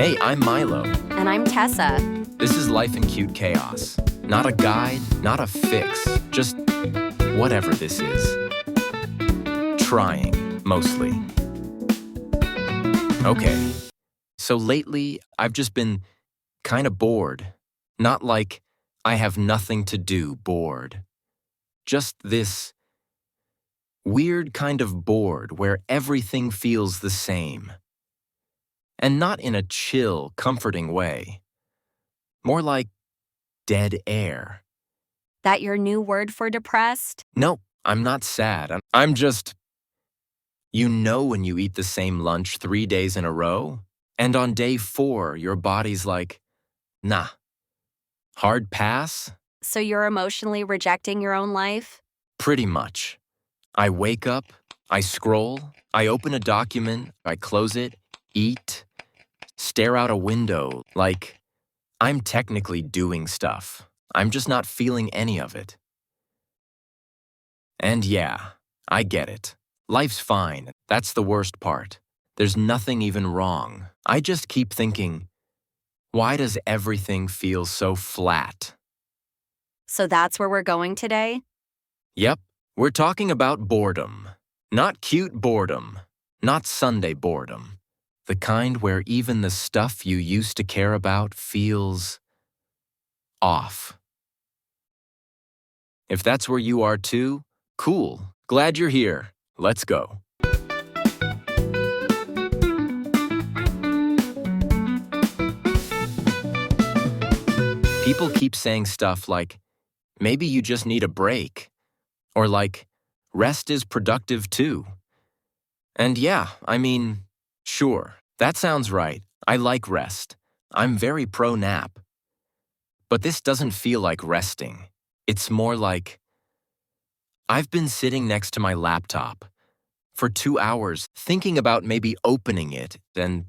Hey, I'm Milo. And I'm Tessa. This is Life in Cute Chaos. Not a guide, not a fix, just whatever this is. Trying, mostly. Okay, so lately I've just been kind of bored. Not like I have nothing to do bored. Just this weird kind of bored where everything feels the same. And not in a chill, comforting way. More like dead air. That your new word for depressed? No, I'm not sad. I'm just... You know when you eat the same lunch 3 days in a row, and on day 4, your body's like, nah. Hard pass? So you're emotionally rejecting your own life? Pretty much. I wake up, I scroll, I open a document, I close it, eat, stare out a window, like I'm technically doing stuff. I'm just not feeling any of it. And yeah, I get it. Life's fine. That's the worst part. There's nothing even wrong. I just keep thinking, why does everything feel so flat? So that's where we're going today? Yep, we're talking about boredom. Not cute boredom. Not Sunday boredom. The kind where even the stuff you used to care about feels off. If that's where you are too, cool. Glad you're here. Let's go. People keep saying stuff like, maybe you just need a break. Or like, rest is productive too. And yeah, I mean, sure, that sounds right. I like rest. I'm very pro nap. But this doesn't feel like resting. It's more like, I've been sitting next to my laptop for 2 hours thinking about maybe opening it and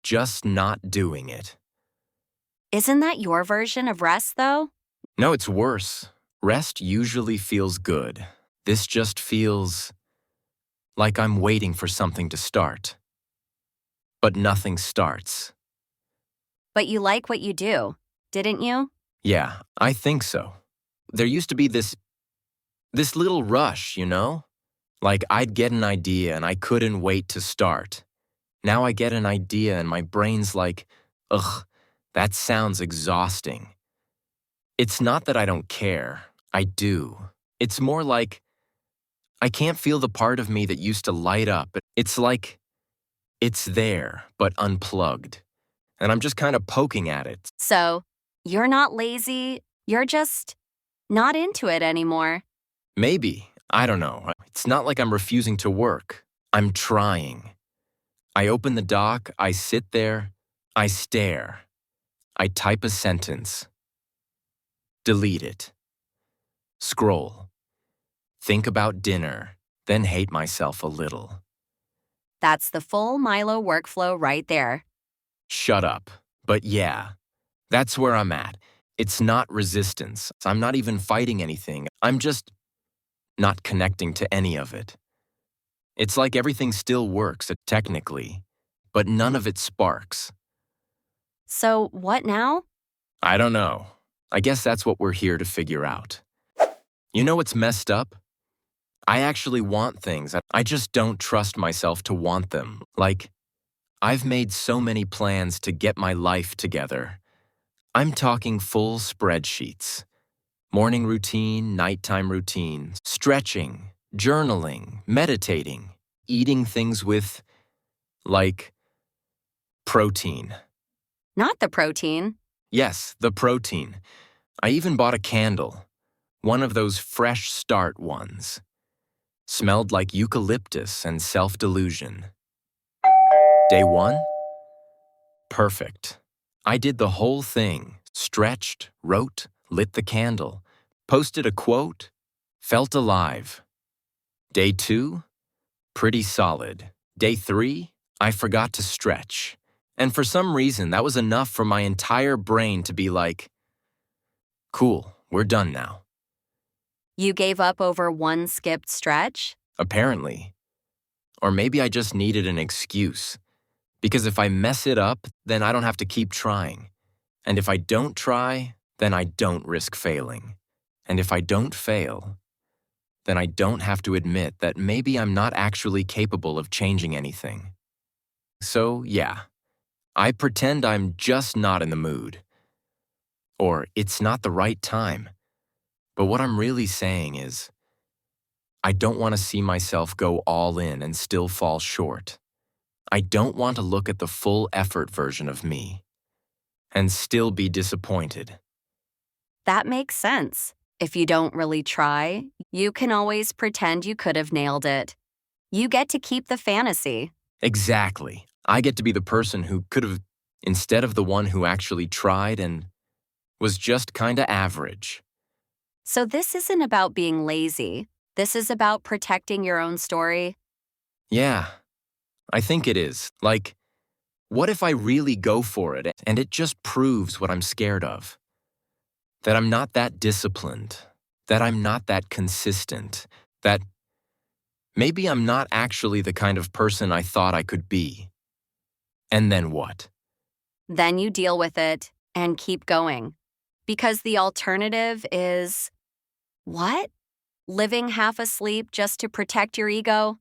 just not doing it. Isn't that your version of rest, though? No, it's worse. Rest usually feels good. This just feels like I'm waiting for something to start. But nothing starts. But you like what you do, didn't you? Yeah, I think so. There used to be this little rush, you know? Like I'd get an idea and I couldn't wait to start. Now I get an idea and my brain's like, ugh, that sounds exhausting. It's not that I don't care. I do. It's more like I can't feel the part of me that used to light up. It's like it's there, but unplugged. And I'm just kind of poking at it. So, you're not lazy, you're just not into it anymore. Maybe. I don't know. It's not like I'm refusing to work. I'm trying. I open the doc, I sit there, I stare. I type a sentence. Delete it. Scroll. Think about dinner, then hate myself a little. That's the full Milo workflow right there. Shut up. But yeah, that's where I'm at. It's not resistance. I'm not even fighting anything. I'm just not connecting to any of it. It's like everything still works, technically, but none of it sparks. So, what now? I don't know. I guess that's what we're here to figure out. You know what's messed up? I actually want things. I just don't trust myself to want them. Like, I've made so many plans to get my life together. I'm talking full spreadsheets. Morning routine, nighttime routine, stretching, journaling, meditating, eating things with, like, protein. Not the protein. Yes, the protein. I even bought a candle. One of those fresh start ones. Smelled like eucalyptus and self-delusion. Day 1? Perfect. I did the whole thing. Stretched, wrote, lit the candle, posted a quote, felt alive. Day 2? Pretty solid. Day 3? I forgot to stretch. And for some reason, that was enough for my entire brain to be like, cool, we're done now. You gave up over one skipped stretch? Apparently. Or maybe I just needed an excuse. Because if I mess it up, then I don't have to keep trying. And if I don't try, then I don't risk failing. And if I don't fail, then I don't have to admit that maybe I'm not actually capable of changing anything. So, yeah, I pretend I'm just not in the mood. Or it's not the right time. But what I'm really saying is, I don't want to see myself go all in and still fall short. I don't want to look at the full effort version of me and still be disappointed. That makes sense. If you don't really try, you can always pretend you could have nailed it. You get to keep the fantasy. Exactly. I get to be the person who could have, instead of the one who actually tried and was just kinda average. So this isn't about being lazy. This is about protecting your own story. Yeah, I think it is. Like, what if I really go for it and it just proves what I'm scared of? That I'm not that disciplined, that I'm not that consistent, that maybe I'm not actually the kind of person I thought I could be. And then what? Then you deal with it and keep going. Because the alternative is what? Living half asleep just to protect your ego?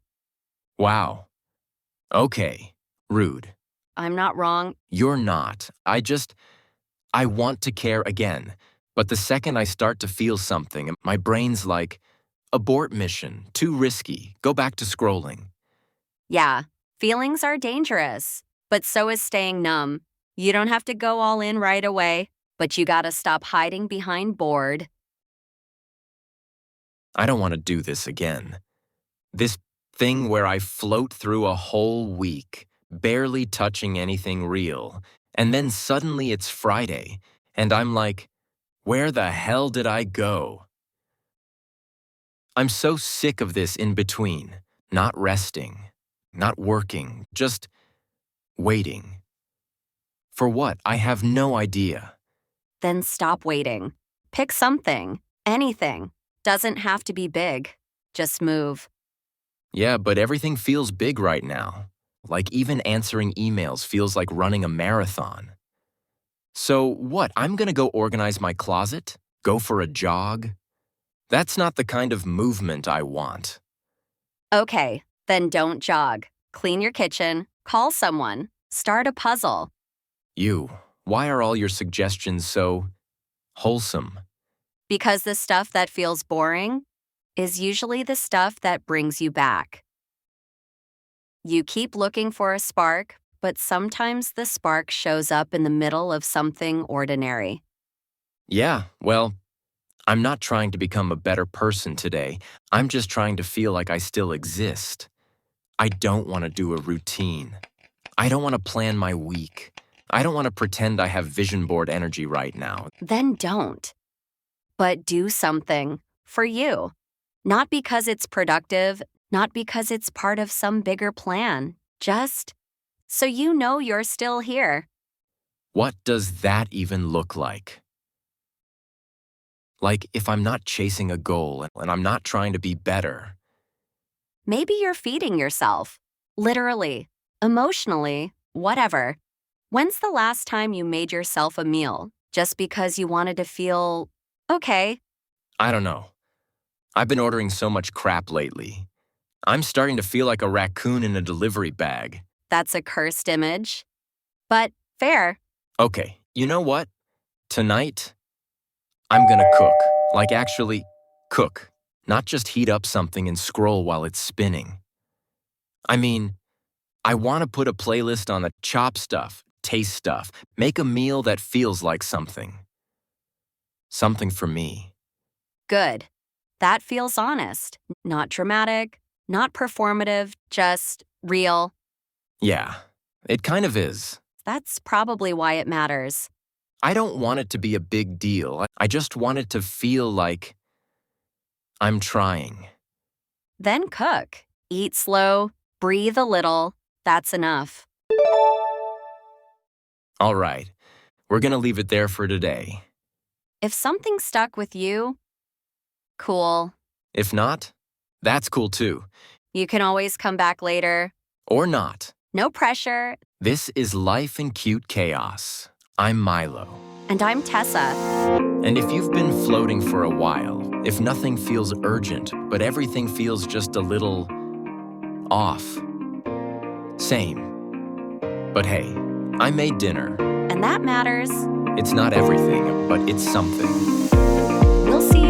Wow. Okay, rude. I'm not wrong. You're not. I want to care again. But the second I start to feel something, my brain's like, abort mission, too risky, go back to scrolling. Yeah, feelings are dangerous, but so is staying numb. You don't have to go all in right away, but you gotta stop hiding behind bored. I don't want to do this again. This thing where I float through a whole week, barely touching anything real, and then suddenly it's Friday, and I'm like, where the hell did I go? I'm so sick of this in between, not resting, not working, just waiting. For what? I have no idea. Then stop waiting. Pick something, anything. Doesn't have to be big. Just move. Yeah, but everything feels big right now. Like even answering emails feels like running a marathon. So what? I'm gonna go organize my closet? Go for a jog? That's not the kind of movement I want. Okay, then don't jog. Clean your kitchen, call someone, start a puzzle. Why are all your suggestions so wholesome? Because the stuff that feels boring is usually the stuff that brings you back. You keep looking for a spark, but sometimes the spark shows up in the middle of something ordinary. Yeah, well, I'm not trying to become a better person today. I'm just trying to feel like I still exist. I don't want to do a routine. I don't want to plan my week. I don't want to pretend I have vision board energy right now. Then don't. But do something for you. Not because it's productive, not because it's part of some bigger plan. Just so you know you're still here. What does that even look like? Like if I'm not chasing a goal and I'm not trying to be better. Maybe you're feeding yourself. Literally, emotionally, whatever. When's the last time you made yourself a meal just because you wanted to feel okay? I don't know. I've been ordering so much crap lately. I'm starting to feel like a raccoon in a delivery bag. That's a cursed image. But fair. Okay, you know what? Tonight, I'm gonna cook. Like actually, cook. Not just heat up something and scroll while it's spinning. I mean, I want to put a playlist on the chop stuff, taste stuff, make a meal that feels like something. Something for me. Good. That feels honest. Not dramatic, not performative, just real. Yeah, it kind of is. That's probably why it matters. I don't want it to be a big deal. I just want it to feel like I'm trying. Then cook. Eat slow, breathe a little. That's enough. All right, we're gonna leave it there for today. If something stuck with you, cool. If not, that's cool too. You can always come back later. Or not. No pressure. This is Life in Cute Chaos. I'm Milo. And I'm Tessa. And if you've been floating for a while, if nothing feels urgent, but everything feels just a little off. Same. But hey, I made dinner. And that matters. It's not everything, but it's something. We'll see you